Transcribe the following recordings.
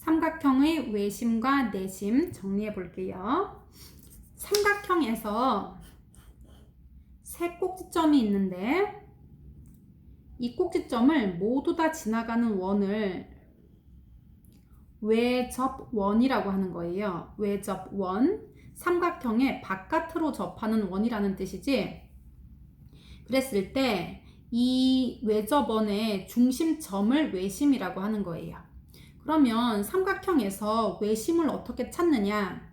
삼각형의 외심과 내심 정리해 볼게요. 삼각형에서 세 꼭지점이 있는데 이 꼭지점을 모두 다 지나가는 원을 외접원이라고 하는 거예요. 외접원. 삼각형의 바깥으로 접하는 원이라는 뜻이지. 그랬을 때 이 외접원의 중심점을 외심이라고 하는 거예요. 그러면 삼각형에서 외심을 어떻게 찾느냐?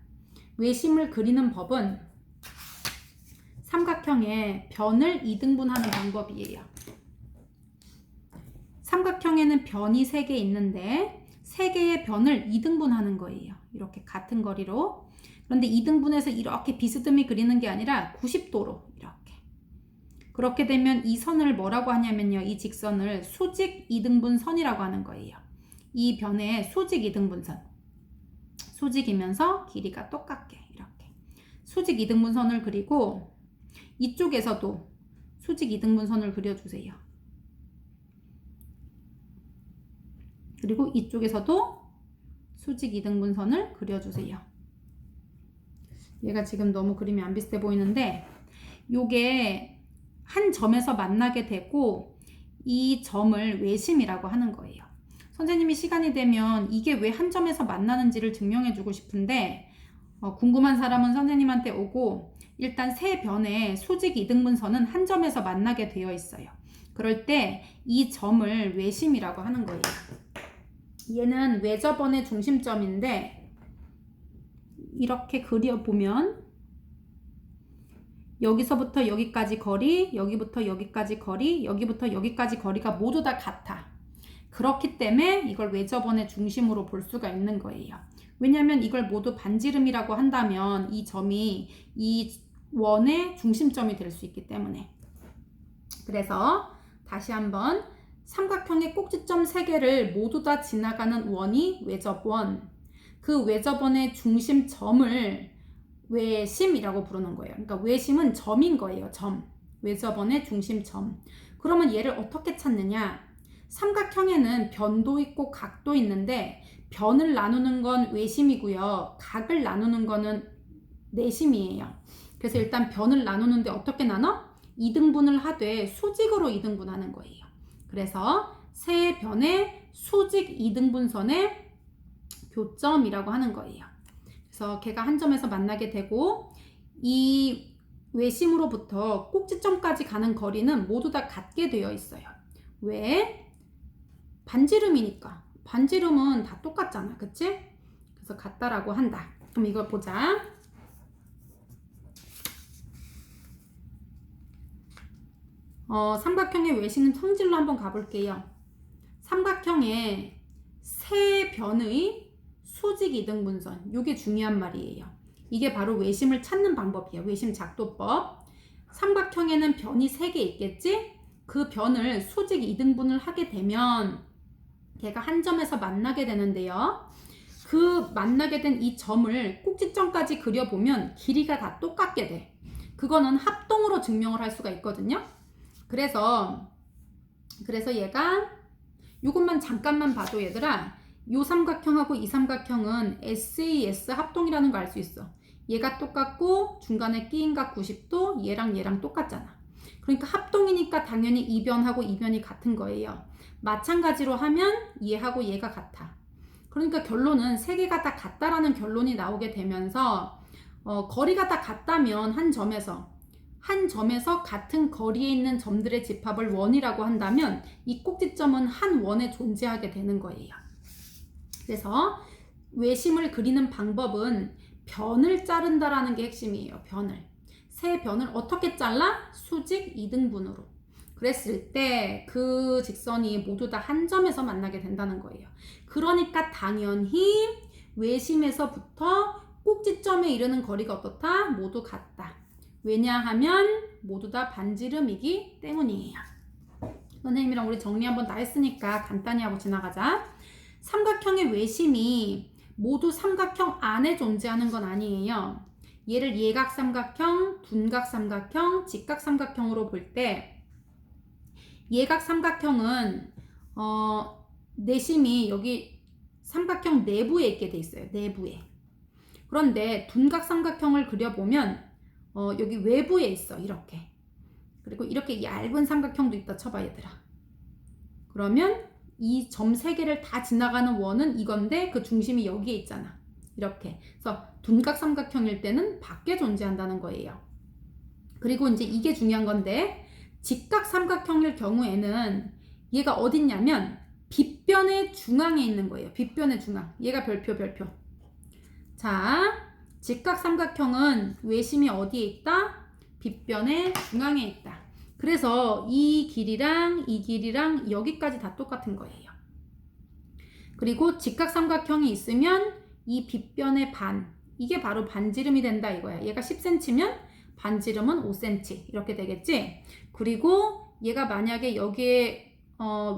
외심을 그리는 법은 삼각형의 변을 이등분하는 방법이에요. 삼각형에는 변이 3개 있는데 3개의 변을 이등분하는 거예요. 이렇게 같은 거리로. 그런데 이등분해서 이렇게 비스듬히 그리는 게 아니라 90도로 이렇게. 그렇게 되면 이 선을 뭐라고 하냐면요. 이 직선을 수직 이등분선이라고 하는 거예요. 이 변의 수직 이등분선. 수직이면서 길이가 똑같게 이렇게. 수직 이등분선을 그리고 이쪽에서도 수직 이등분선을 그려주세요. 그리고 이쪽에서도 수직 이등분선을 그려주세요. 얘가 지금 너무 그림이 안 비슷해 보이는데 요게 한 점에서 만나게 되고 이 점을 외심이라고 하는 거예요. 선생님이 시간이 되면 이게 왜 한 점에서 만나는지를 증명해 주고 싶은데 궁금한 사람은 선생님한테 오고 일단 세 변의 수직 이등분선은 한 점에서 만나게 되어 있어요. 그럴 때 이 점을 외심이라고 하는 거예요. 얘는 외접원의 중심점인데 이렇게 그려보면 여기서부터 여기까지 거리, 여기부터 여기까지 거리, 여기부터 여기까지 거리가 모두 다 같아. 그렇기 때문에 이걸 외접원의 중심으로 볼 수가 있는 거예요. 왜냐하면 이걸 모두 반지름이라고 한다면 이 점이 이 원의 중심점이 될 수 있기 때문에. 그래서 다시 한번 삼각형의 꼭지점 3개를 모두 다 지나가는 원이 외접원. 그 외접원의 중심점을 외심이라고 부르는 거예요. 그러니까 외심은 점인 거예요. 점. 외접원의 중심점. 그러면 얘를 어떻게 찾느냐? 삼각형에는 변도 있고 각도 있는데 변을 나누는 건 외심이고요. 각을 나누는 거는 내심이에요. 그래서 일단 변을 나누는데 어떻게 나눠? 이등분을 하되 수직으로 이등분하는 거예요. 그래서 세 변의 수직 이등분선의 교점이라고 하는 거예요. 그래서 걔가 한 점에서 만나게 되고 이 외심으로부터 꼭지점까지 가는 거리는 모두 다 같게 되어 있어요. 왜? 반지름이니까. 반지름은 다 똑같잖아. 그치? 그래서 같다라고 한다. 그럼 이걸 보자. 삼각형의 외심 성질로 한번 가볼게요. 삼각형의 세 변의 수직 이등분선. 이게 중요한 말이에요. 이게 바로 외심을 찾는 방법이에요. 외심 작도법. 삼각형에는 변이 3개 있겠지? 그 변을 수직 이등분을 하게 되면 걔가 한 점에서 만나게 되는데요. 그 만나게 된 이 점을 꼭지점까지 그려보면 길이가 다 똑같게 돼. 그거는 합동으로 증명을 할 수가 있거든요. 그래서 얘가 이것만 잠깐만 봐도 얘들아 요 삼각형하고 이 삼각형은 SAS 합동이라는 거 알 수 있어. 얘가 똑같고 중간에 끼인 각 90도 얘랑 똑같잖아. 그러니까 합동이니까 당연히 이 변하고 이 변이 같은 거예요. 마찬가지로 하면 얘하고 얘가 같아. 그러니까 결론은 3개가 다 같다라는 결론이 나오게 되면서 거리가 다 같다면 한 점에서 같은 거리에 있는 점들의 집합을 원이라고 한다면 이 꼭지점은 한 원에 존재하게 되는 거예요. 그래서 외심을 그리는 방법은 변을 자른다라는 게 핵심이에요. 세 변을 어떻게 잘라? 수직 이등분으로. 그랬을 때 그 직선이 모두 다 한 점에서 만나게 된다는 거예요. 그러니까 당연히 외심에서부터 꼭지점에 이르는 거리가 어떻다? 모두 같다. 왜냐하면 모두 다 반지름이기 때문이에요. 선생님이랑 우리 정리 한번 다 했으니까 간단히 하고 지나가자. 삼각형의 외심이 모두 삼각형 안에 존재하는 건 아니에요. 얘를 예각삼각형, 둔각삼각형, 직각삼각형으로 볼 때 예각삼각형은 내심이 여기 삼각형 내부에 있게 돼 있어요. 내부에. 그런데 둔각 삼각형을 그려보면 여기 외부에 있어. 이렇게. 그리고 이렇게 얇은 삼각형도 있다 쳐봐 얘들아. 그러면 이 점 3개를 다 지나가는 원은 이건데 그 중심이 여기에 있잖아. 이렇게. 그래서 둔각 삼각형일 때는 밖에 존재한다는 거예요. 그리고 이제 이게 중요한 건데 직각 삼각형일 경우에는 얘가 어딨냐면 빗변의 중앙에 있는 거예요. 빗변의 중앙. 얘가 별표. 자, 직각 삼각형은 외심이 어디에 있다? 빗변의 중앙에 있다. 그래서 이 길이랑 여기까지 다 똑같은 거예요. 그리고 직각 삼각형이 있으면 이 빗변의 반, 이게 바로 반지름이 된다 이거야. 얘가 10cm면 반지름은 5cm 이렇게 되겠지? 그리고 얘가 만약에 여기에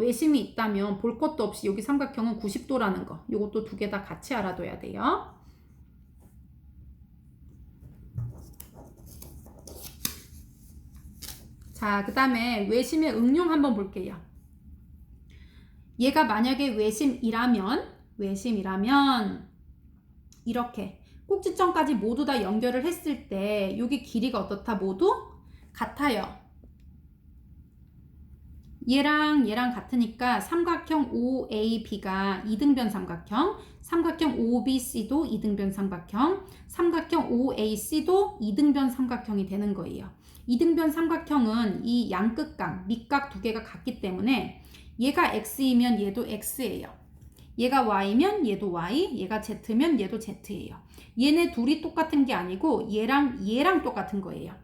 외심이 있다면 볼 것도 없이 여기 삼각형은 90도라는 거. 요것도 2개 다 같이 알아둬야 돼요. 자, 그 다음에 외심의 응용 한번 볼게요. 얘가 만약에 외심이라면 이렇게 꼭지점까지 모두 다 연결을 했을 때 여기 길이가 어떻다? 모두 같아요. 얘랑 같으니까 삼각형 OAB가 이등변 삼각형, 삼각형 OBC도 이등변 삼각형, 삼각형 OAC도 이등변 삼각형이 되는 거예요. 이등변 삼각형은 이 양끝각, 밑각 2개가 같기 때문에 얘가 X이면 얘도 X예요. 얘가 Y면 얘도 Y, 얘가 Z면 얘도 Z예요. 얘네 둘이 똑같은 게 아니고 얘랑 똑같은 거예요.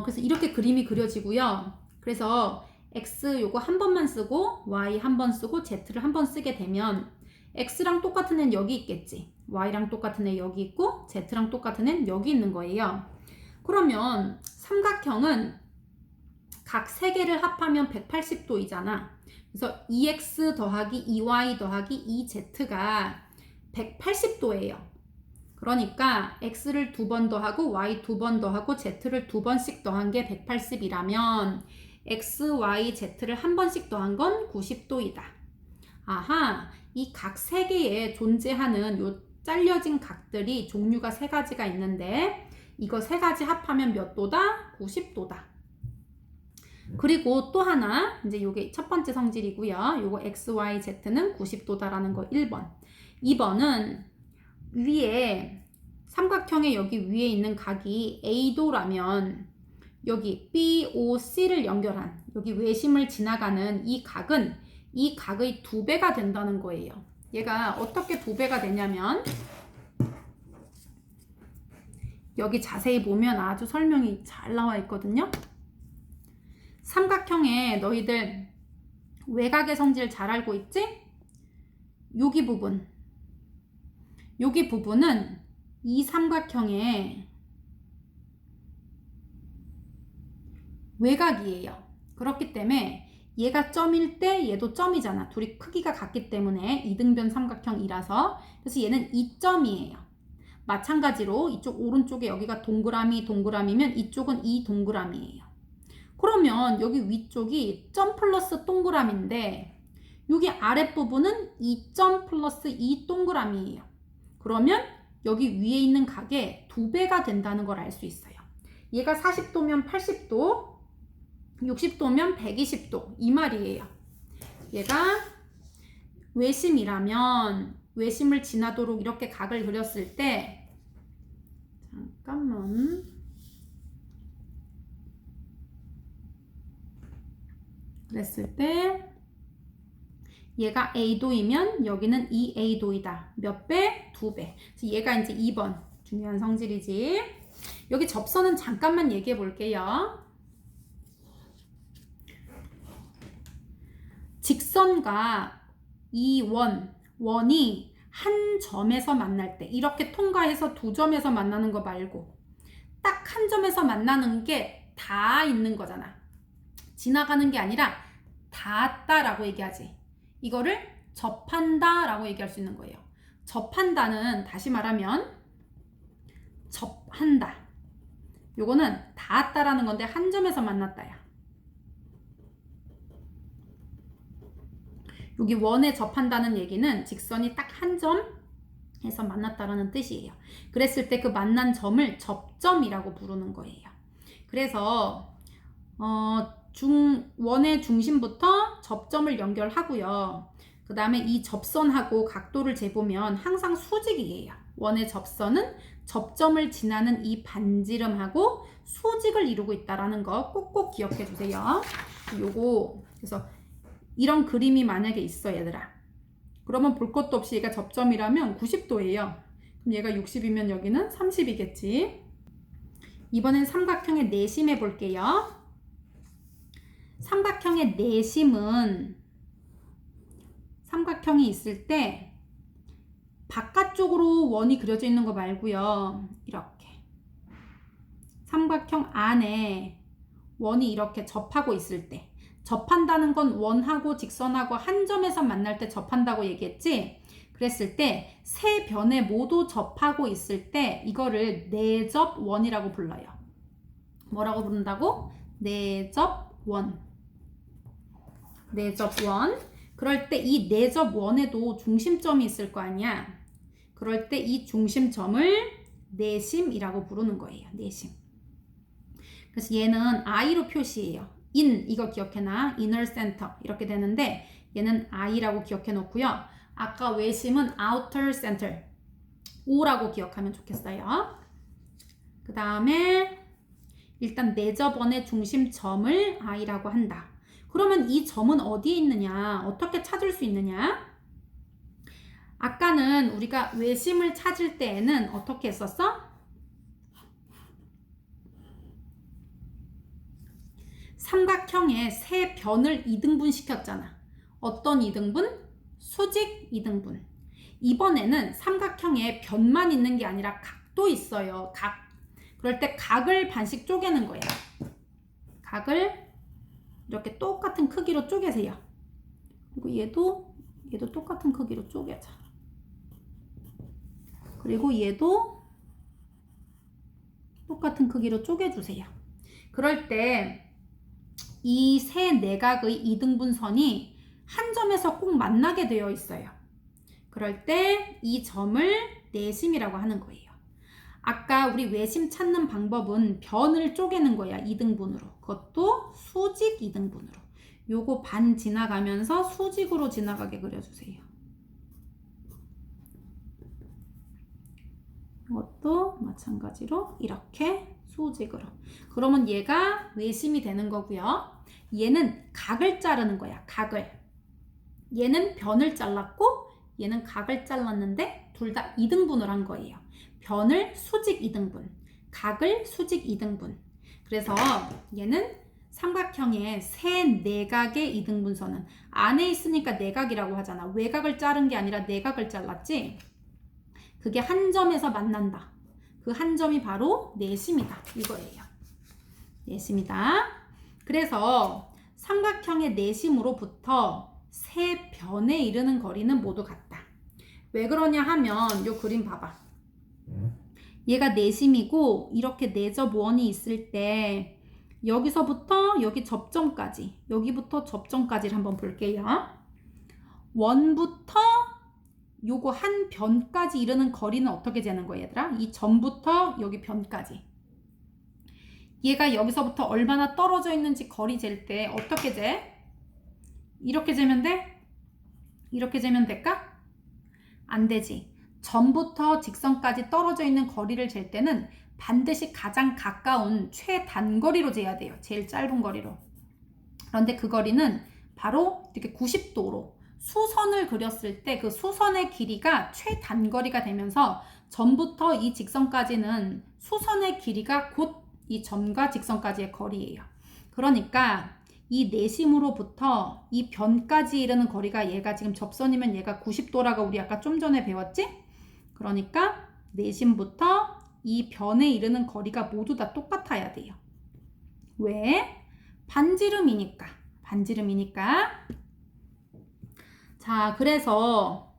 그래서 이렇게 그림이 그려지고요. 그래서 X 요거 한 번만 쓰고 Y 한 번 쓰고 Z를 한 번 쓰게 되면 X랑 똑같은 애는 여기 있겠지. Y랑 똑같은 애 여기 있고 Z랑 똑같은 애는 여기 있는 거예요. 그러면 삼각형은 각 3개를 합하면 180도이잖아. 그래서 2x 더하기 2y 더하기 2z가 180도예요. 그러니까 x를 2번 더하고 y 2번 더하고 z를 2번씩 더한 게 180이라면 x, y, z를 한 번씩 더한 건 90도이다. 아하, 이 각 3개에 존재하는 요 잘려진 각들이 종류가 3가지가 있는데 이거 3가지 합하면 몇 도다? 90도다. 그리고 또 하나, 이제 요게 첫 번째 성질이고요. 요거 x, y, z는 90도다라는 거 1번. 2번은 위에 삼각형의 여기 위에 있는 각이 A도라면 여기 BOC를 연결한 여기 외심을 지나가는 이 각은 이 각의 2배가 된다는 거예요. 얘가 어떻게 2배가 되냐면 여기 자세히 보면 아주 설명이 잘 나와 있거든요. 삼각형에 너희들 외곽의 성질 잘 알고 있지? 여기 부분은 이 삼각형의 외곽이에요. 그렇기 때문에 얘가 점일 때 얘도 점이잖아. 둘이 크기가 같기 때문에 이등변 삼각형이라서. 그래서 얘는 2점이에요. 마찬가지로 이쪽 오른쪽에 여기가 동그라미면 이쪽은 2동그라미예요. 그러면 여기 위쪽이 점 플러스 동그라미인데 여기 아랫부분은 2점 플러스 2동그라미예요. 그러면 여기 위에 있는 각의 2배가 된다는 걸 알 수 있어요. 얘가 40도면 80도, 60도면 120도 이 말이에요. 얘가 외심이라면 외심을 지나도록 이렇게 각을 그렸을 때 잠깐만 그랬을 때 얘가 A도이면 여기는 2A도이다. 몇 배? 2배. 그래서 얘가 이제 2번 중요한 성질이지. 여기 접선은 잠깐만 얘기해 볼게요. 직선과 이 원이 한 점에서 만날 때 이렇게 통과해서 2점에서 만나는 거 말고 딱 한 점에서 만나는 게 다 있는 거잖아. 지나가는 게 아니라 닿았다라고 얘기하지. 이거를 접한다라고 얘기할 수 있는 거예요. 접한다는 다시 말하면 접한다. 요거는 닿았다라는 건데 한 점에서 만났다야. 여기 원에 접한다는 얘기는 직선이 딱 한 점에서 만났다라는 뜻이에요. 그랬을 때 그 만난 점을 접점이라고 부르는 거예요. 그래서 원의 중심부터 접점을 연결하고요. 그 다음에 이 접선하고 각도를 재보면 항상 수직이에요. 원의 접선은 접점을 지나는 이 반지름하고 수직을 이루고 있다라는 거 꼭꼭 기억해 주세요. 요거 그래서 이런 그림이 만약에 있어 얘들아. 그러면 볼 것도 없이 얘가 접점이라면 90도예요. 그럼 얘가 60이면 여기는 30이겠지. 이번엔 삼각형의 내심 해볼게요. 삼각형의 내심은 삼각형이 있을 때 바깥쪽으로 원이 그려져 있는 거 말고요. 이렇게 삼각형 안에 원이 이렇게 접하고 있을 때, 접한다는 건 원하고 직선하고 한 점에서 만날 때 접한다고 얘기했지? 그랬을 때 세 변에 모두 접하고 있을 때 이거를 내접원이라고 불러요. 뭐라고 부른다고? 내접원. 내접원. 그럴 때 이 내접원에도 중심점이 있을 거 아니야. 그럴 때 이 중심점을 내심이라고 부르는 거예요. 내심. 그래서 얘는 I로 표시해요. 이거 기억해놔. inner center 이렇게 되는데 얘는 I라고 기억해 놓고요. 아까 외심은 outer center O라고 기억하면 좋겠어요. 그 다음에 일단 내접원의 중심점을 I라고 한다. 그러면 이 점은 어디에 있느냐? 어떻게 찾을 수 있느냐? 아까는 우리가 외심을 찾을 때에는 어떻게 했었어? 삼각형의 세 변을 이등분 시켰잖아. 어떤 이등분? 수직 이등분. 이번에는 삼각형에 변만 있는 게 아니라 각도 있어요. 각. 그럴 때 각을 반씩 쪼개는 거야. 각을 이렇게 똑같은 크기로 쪼개세요. 그리고 얘도 똑같은 크기로 쪼개자. 그리고 얘도 똑같은 크기로 쪼개주세요. 그럴 때 이 세 내각의 이등분선이 한 점에서 꼭 만나게 되어 있어요. 그럴 때 이 점을 내심이라고 하는 거예요. 아까 우리 외심 찾는 방법은 변을 쪼개는 거야. 이등분으로. 그것도 수직 이등분으로. 요거 반 지나가면서 수직으로 지나가게 그려주세요. 이것도 마찬가지로 이렇게 수직으로. 그러면 얘가 외심이 되는 거고요. 얘는 각을 자르는 거야. 각을. 얘는 변을 잘랐고 얘는 각을 잘랐는데 둘 다 이등분을 한 거예요. 변을 수직 이등분, 각을 수직 이등분. 그래서 얘는 삼각형의 세 내각의 이등분선은 안에 있으니까 내각이라고 하잖아. 외각을 자른 게 아니라 내각을 잘랐지. 그게 한 점에서 만난다. 그 한 점이 바로 내심이다. 이거예요. 내심이다. 그래서 삼각형의 내심으로부터 세 변에 이르는 거리는 모두 같다. 왜 그러냐 하면 요 그림 봐봐. 얘가 내심이고 이렇게 내접원이 있을 때 여기서부터 여기 접점까지, 여기부터 접점까지를 한번 볼게요. 원부터 요거 한 변까지 이르는 거리는 어떻게 재는 거야 얘들아? 이 점부터 여기 변까지. 얘가 여기서부터 얼마나 떨어져 있는지 거리 잴 때 어떻게 재? 이렇게 재면 돼? 이렇게 재면 될까? 안 되지. 점부터 직선까지 떨어져 있는 거리를 잴 때는 반드시 가장 가까운 최단거리로 재야 돼요. 제일 짧은 거리로. 그런데 그 거리는 바로 이렇게 90도로 수선을 그렸을 때 그 수선의 길이가 최단거리가 되면서 점부터 이 직선까지는 수선의 길이가 곧 이 점과 직선까지의 거리예요. 그러니까 이 내심으로부터 이 변까지 이르는 거리가 얘가 지금 접선이면 얘가 90도라고 우리 아까 좀 전에 배웠지? 그러니까 내심부터 이 변에 이르는 거리가 모두 다 똑같아야 돼요. 왜? 반지름이니까. 반지름이니까. 자, 그래서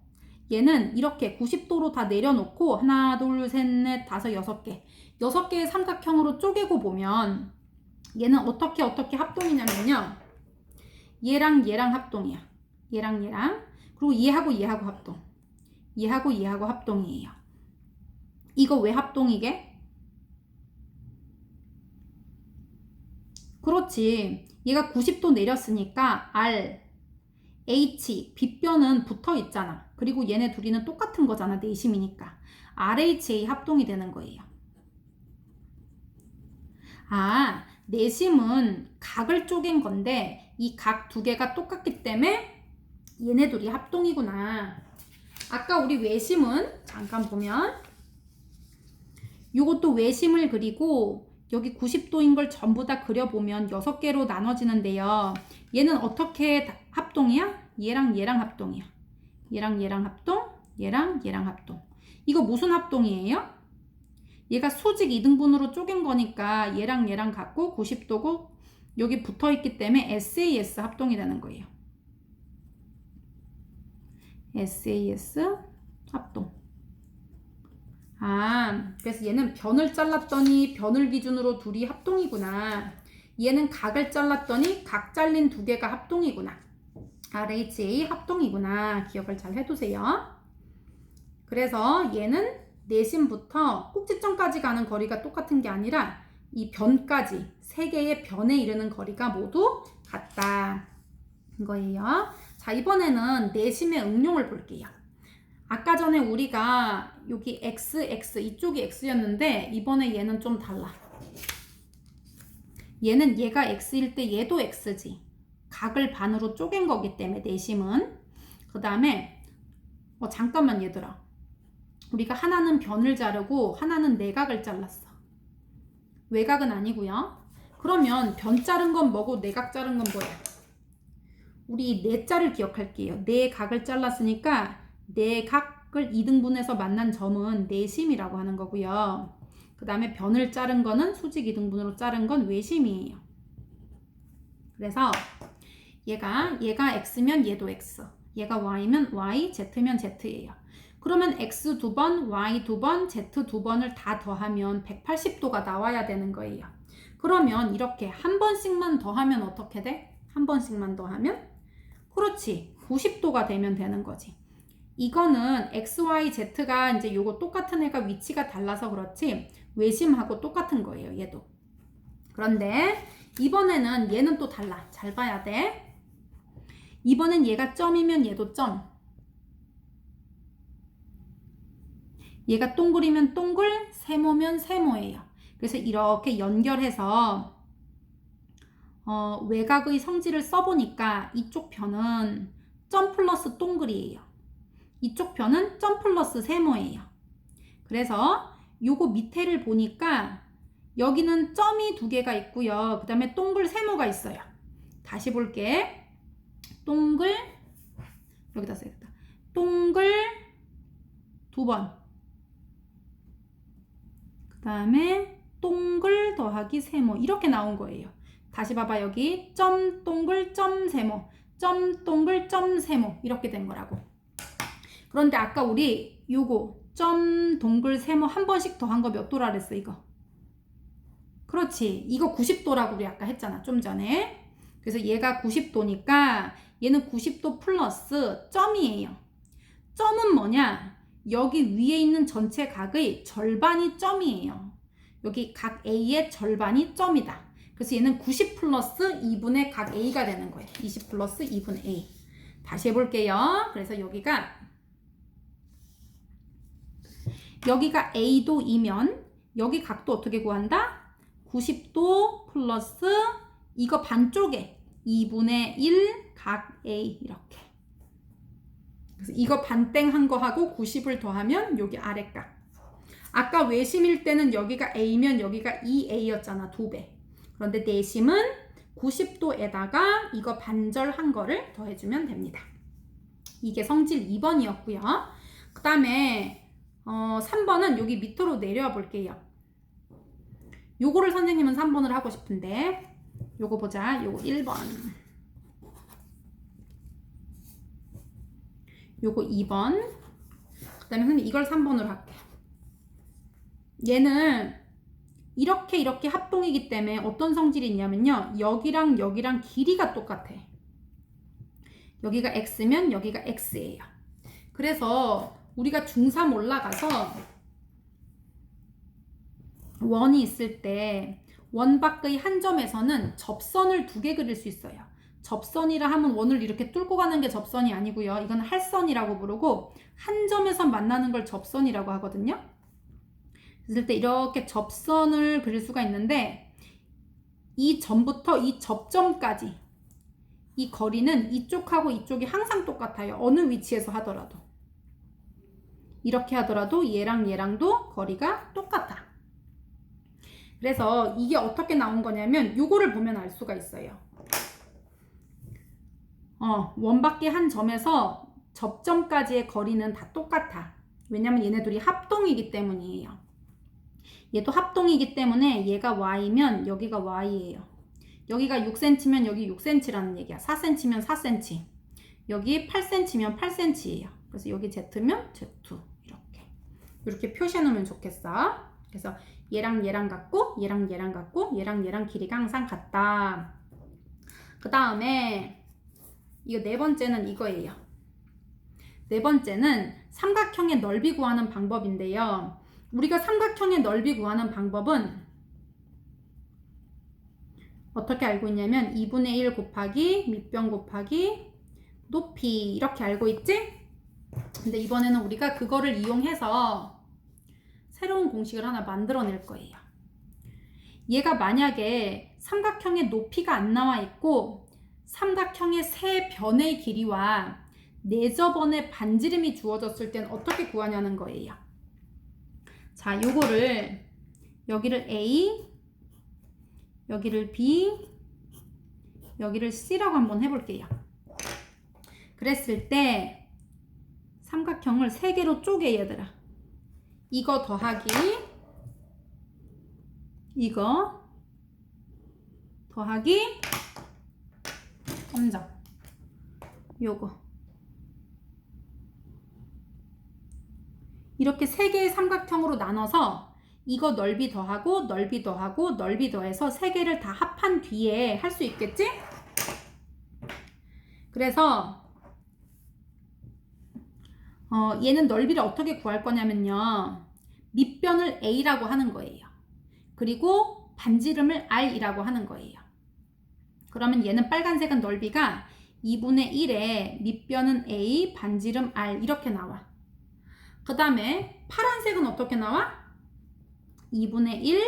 얘는 이렇게 90도로 다 내려놓고 하나, 둘, 셋, 넷, 다섯, 여섯 개. 6개의 삼각형으로 쪼개고 보면 얘는 어떻게 합동이냐면요. 얘랑 합동이야. 얘랑 얘랑. 그리고 얘하고 얘하고 합동. 얘하고 얘하고 합동이에요. 이거 왜 합동이게? 그렇지. 얘가 90도 내렸으니까 R, H, 빗변은 붙어 있잖아. 그리고 얘네 둘이는 똑같은 거잖아. 내심이니까. RHA 합동이 되는 거예요. 아, 내심은 각을 쪼갠 건데 이 각 두 개가 똑같기 때문에 얘네 둘이 합동이구나. 아까 우리 외심은 잠깐 보면 요것도 외심을 그리고 여기 90도인 걸 전부 다 그려보면 6개로 나눠지는데요. 얘는 어떻게 합동이야? 얘랑 얘랑 합동이야. 얘랑 얘랑 합동, 얘랑 얘랑 합동. 이거 무슨 합동이에요? 얘가 수직 2등분으로 쪼갠 거니까 얘랑 얘랑 같고 90도고 여기 붙어있기 때문에 SAS 합동이 되는 거예요. SAS 합동. 아, 그래서 얘는 변을 잘랐더니 변을 기준으로 둘이 합동이구나. 얘는 각을 잘랐더니 각 잘린 두 개가 합동이구나. RHA 합동이구나. 기억을 잘 해두세요. 그래서 얘는 내심부터 꼭지점까지 가는 거리가 똑같은 게 아니라 이 변까지 세 개의 변에 이르는 거리가 모두 같다. 이거예요. 자, 이번에는 내심의 응용을 볼게요. 아까 전에 우리가 여기 x, x 이쪽이 x였는데 이번에 얘는 좀 달라. 얘는 얘가 x일 때 얘도 x지. 각을 반으로 쪼갠 거기 때문에 내심은. 그 다음에 잠깐만 얘들아. 우리가 하나는 변을 자르고 하나는 내각을 잘랐어. 외곽은 아니고요. 그러면 변 자른 건 뭐고 내각 자른 건 뭐야? 우리 내자를 기억할게요. 내각을 잘랐으니까 내각을 2등분해서 만난 점은 내심이라고 하는 거고요. 그 다음에 변을 자른 거는 수직 2등분으로 자른 건 외심이에요. 그래서 얘가 x면 얘도 x, 얘가 y면 y, z면 z예요. 그러면 x 2번, y 2번, z 2번을 다 더하면 180도가 나와야 되는 거예요. 그러면 이렇게 한 번씩만 더하면 어떻게 돼? 한 번씩만 더하면? 그렇지. 90도가 되면 되는 거지. 이거는 x, y, z가 이제 요거 똑같은 애가 위치가 달라서 그렇지 외심하고 똑같은 거예요. 얘도. 그런데 이번에는 얘는 또 달라. 잘 봐야 돼. 이번엔 얘가 점이면 얘도 점. 얘가 동글이면 동글, 세모면 세모예요. 그래서 이렇게 연결해서 외곽의 성질을 써보니까 이쪽 편은 점 플러스 동글이에요. 이쪽 편은 점 플러스 세모예요. 그래서 요거 밑에를 보니까 여기는 점이 두 개가 있고요. 그 다음에 동글 세모가 있어요. 다시 볼게. 동글, 여기다 써야겠다. 동글 두 번. 그 다음에 동글 더하기 세모. 이렇게 나온 거예요. 다시 봐봐. 여기 점 동글 점 세모, 점 동글 점 세모 이렇게 된 거라고. 그런데 아까 우리 요거 점 동글 세모 한 번씩 더한 거 몇 도라 그랬어 이거? 그렇지. 이거 90도라고 우리 아까 했잖아 좀 전에. 그래서 얘가 90도니까 얘는 90도 플러스 점이에요. 점은 뭐냐? 여기 위에 있는 전체 각의 절반이 점이에요. 여기 각 A의 절반이 점이다. 그래서 얘는 90 플러스 2분의 각 A가 되는 거예요. 20 플러스 2분의 A. 다시 해볼게요. 그래서 여기가 A도 2면 여기 각도 어떻게 구한다? 90도 플러스 이거 반쪽에 2분의 1 각 A 이렇게. 그래서 이거 반땡 한 거하고 90을 더하면 여기 아래각. 아까 외심일 때는 여기가 A면 여기가 2A였잖아. 2배. 그런데 내심은 90도에다가 이거 반절한 거를 더해주면 됩니다. 이게 성질 2번이었고요. 그 다음에 3번은 여기 밑으로 내려와 볼게요. 요거를 선생님은 3번을 하고 싶은데 요거 보자. 요거 1번. 요거 2번. 그 다음에 선생님 이걸 3번으로 할게. 얘는 이렇게 합동이기 때문에 어떤 성질이 있냐면요. 여기랑 여기랑 길이가 똑같아. 여기가 x면 여기가 x예요. 그래서 우리가 중3 올라가서 원이 있을 때 원 밖의 한 점에서는 접선을 2개 그릴 수 있어요. 접선이라 하면 원을 이렇게 뚫고 가는 게 접선이 아니고요. 이건 할선이라고 부르고 한 점에서 만나는 걸 접선이라고 하거든요. 그랬을 때 이렇게 접선을 그릴 수가 있는데 이 점부터 이 접점까지 이 거리는 이쪽하고 이쪽이 항상 똑같아요. 어느 위치에서 하더라도. 이렇게 하더라도 얘랑 얘랑도 거리가 똑같아. 그래서 이게 어떻게 나온 거냐면 요거를 보면 알 수가 있어요. 원 밖의 한 점에서 접점까지의 거리는 다 똑같아. 왜냐면 얘네들이 합동이기 때문이에요. 얘도 합동이기 때문에 얘가 y면 여기가 y예요. 여기가 6cm면 여기 6cm라는 얘기야. 4cm면 4cm. 여기 8cm면 8cm예요. 그래서 여기 z면 z2 이렇게 표시해 놓으면 좋겠어. 그래서 얘랑 얘랑 같고 얘랑 얘랑 같고 얘랑 얘랑 길이가 항상 같다. 그 다음에 이거 네 번째는 이거예요. 네 번째는 삼각형의 넓이 구하는 방법인데요. 우리가 삼각형의 넓이 구하는 방법은 어떻게 알고 있냐면 2분의 1 곱하기 밑변 곱하기 높이 이렇게 알고 있지? 근데 이번에는 우리가 그거를 이용해서 새로운 공식을 하나 만들어낼 거예요. 얘가 만약에 삼각형의 높이가 안 나와 있고 삼각형의 세 변의 길이와 4저번의 반지름이 주어졌을 땐 어떻게 구하냐는 거예요. 자, 요거를 여기를 A, 여기를 B, 여기를 C라고 한번 해볼게요. 그랬을 때 삼각형을 3개로 쪼개 얘들아. 이거 더하기 이거 더하기 점점 요거 이렇게 3개의 삼각형으로 나눠서 이거 넓이 더하고 넓이 더하고 넓이 더해서 3개를 다 합한 뒤에 할 수 있겠지? 그래서 얘는 넓이를 어떻게 구할 거냐면요. 밑변을 A라고 하는 거예요. 그리고 반지름을 R이라고 하는 거예요. 그러면 얘는 빨간색은 넓이가 2분의 1에 밑변은 A, 반지름 R 이렇게 나와. 그 다음에 파란색은 어떻게 나와? 2분의 1,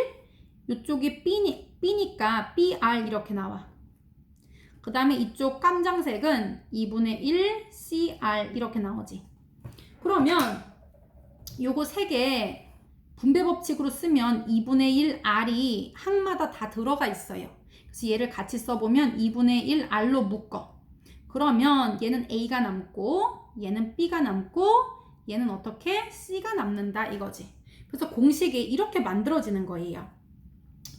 이쪽이 B니까 BR 이렇게 나와. 그 다음에 이쪽 깜장색은 2분의 1, CR 이렇게 나오지. 그러면 요거 3개 분배 법칙으로 쓰면 2분의 1 R이 항마다 다 들어가 있어요. 그래서 얘를 같이 써보면 2분의 1 R로 묶어. 그러면 얘는 A가 남고 얘는 B가 남고 얘는 어떻게? C가 남는다 이거지. 그래서 공식이 이렇게 만들어지는 거예요.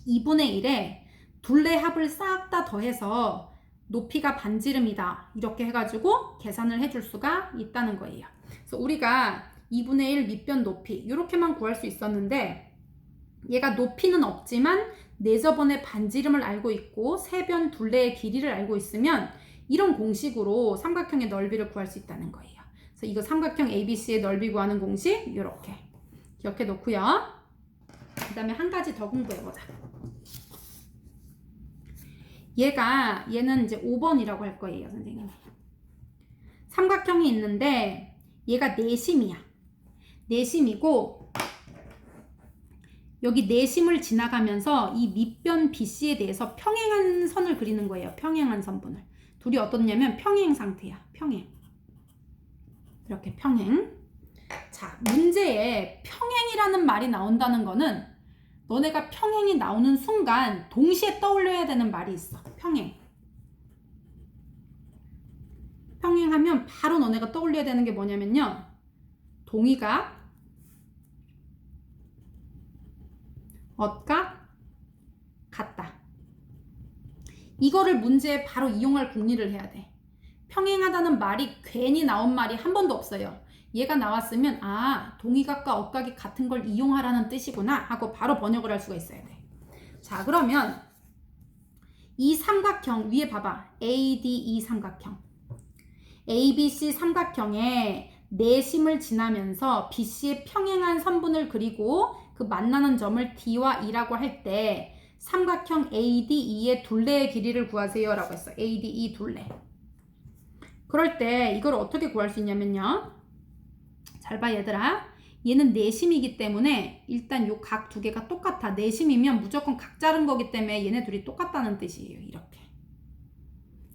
2분의 1에 둘의 합을 싹 다 더해서 높이가 반지름이다 이렇게 해가지고 계산을 해줄 수가 있다는 거예요. 그래서 우리가 2분의 1 밑변 높이 이렇게만 구할 수 있었는데 얘가 높이는 없지만 4저번의 반지름을 알고 있고 세변 둘레의 길이를 알고 있으면 이런 공식으로 삼각형의 넓이를 구할 수 있다는 거예요. 그래서 이거 삼각형 ABC의 넓이 구하는 공식 이렇게 기억해 놓고요. 그 다음에 한 가지 더 공부해보자. 얘는 이제 5번이라고 할 거예요, 선생님이. 삼각형이 있는데 얘가 내심이야. 내심이고 여기 내심을 지나가면서 이 밑변 BC에 대해서 평행한 선을 그리는 거예요. 평행한 선분을. 둘이 어떻냐면 평행 상태야. 평행. 이렇게 평행. 자, 문제에 평행이라는 말이 나온다는 거는 너네가 평행이 나오는 순간 동시에 떠올려야 되는 말이 있어. 평행. 평행하면 바로 너네가 떠올려야 되는 게 뭐냐면요. 동의각, 엇각, 같다. 이거를 문제에 바로 이용할 공리를 해야 돼. 평행하다는 말이 괜히 나온 말이 한 번도 없어요. 얘가 나왔으면 아, 동의각과 엇각이 같은 걸 이용하라는 뜻이구나 하고 바로 번역을 할 수가 있어야 돼. 자, 그러면 이 삼각형 위에 봐봐. ADE 삼각형. ABC 삼각형의 내심을 지나면서 BC의 평행한 선분을 그리고 그 만나는 점을 D와 E라고 할 때 삼각형 ADE의 둘레의 길이를 구하세요 라고 했어. ADE 둘레. 그럴 때 이걸 어떻게 구할 수 있냐면요. 잘 봐 얘들아. 얘는 내심이기 때문에 일단 요 각 두 개가 똑같아. 내심이면 무조건 각 자른 거기 때문에 얘네 둘이 똑같다는 뜻이에요. 이렇게.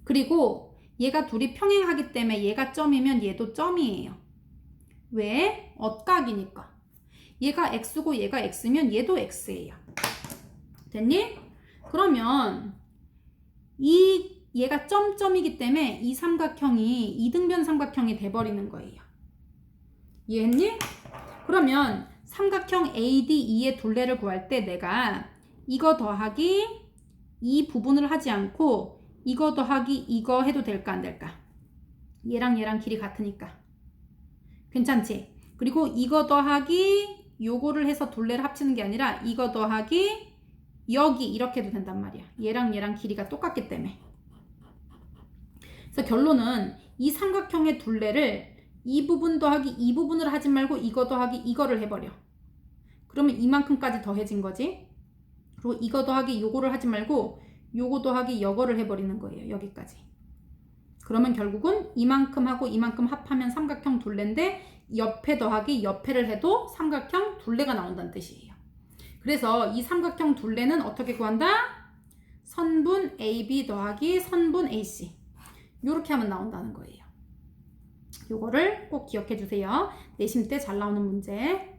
그리고 얘가 둘이 평행하기 때문에 얘가 점이면 얘도 점이에요. 왜? 엇각이니까. 얘가 x고 얘가 x면 얘도 x예요. 됐니? 그러면 얘가 점점이기 때문에 이 삼각형이 이등변 삼각형이 돼버리는 거예요. 이해했니? 그러면 삼각형 ADE의 둘레를 구할 때 내가 이거 더하기 이 부분을 하지 않고 이거 더하기 이거 해도 될까 안 될까? 얘랑 얘랑 길이 같으니까. 괜찮지? 그리고 이거 더하기 요거를 해서 둘레를 합치는 게 아니라 이거 더하기 여기 이렇게 해도 된단 말이야. 얘랑 얘랑 길이가 똑같기 때문에. 그래서 결론은 이 삼각형의 둘레를 이 부분 더하기 이 부분을 하지 말고 이거 더하기 이거를 해버려. 그러면 이만큼까지 더해진 거지. 그리고 이거 더하기 요거를 하지 말고 요거 더하기 요거를 해버리는 거예요. 여기까지. 그러면 결국은 이만큼 하고 이만큼 합하면 삼각형 둘레인데 옆에 더하기 옆에를 해도 삼각형 둘레가 나온다는 뜻이에요. 그래서 이 삼각형 둘레는 어떻게 구한다? 선분 AB 더하기 선분 AC. 이렇게 하면 나온다는 거예요. 요거를 꼭 기억해 주세요. 내심 때 잘 나오는 문제.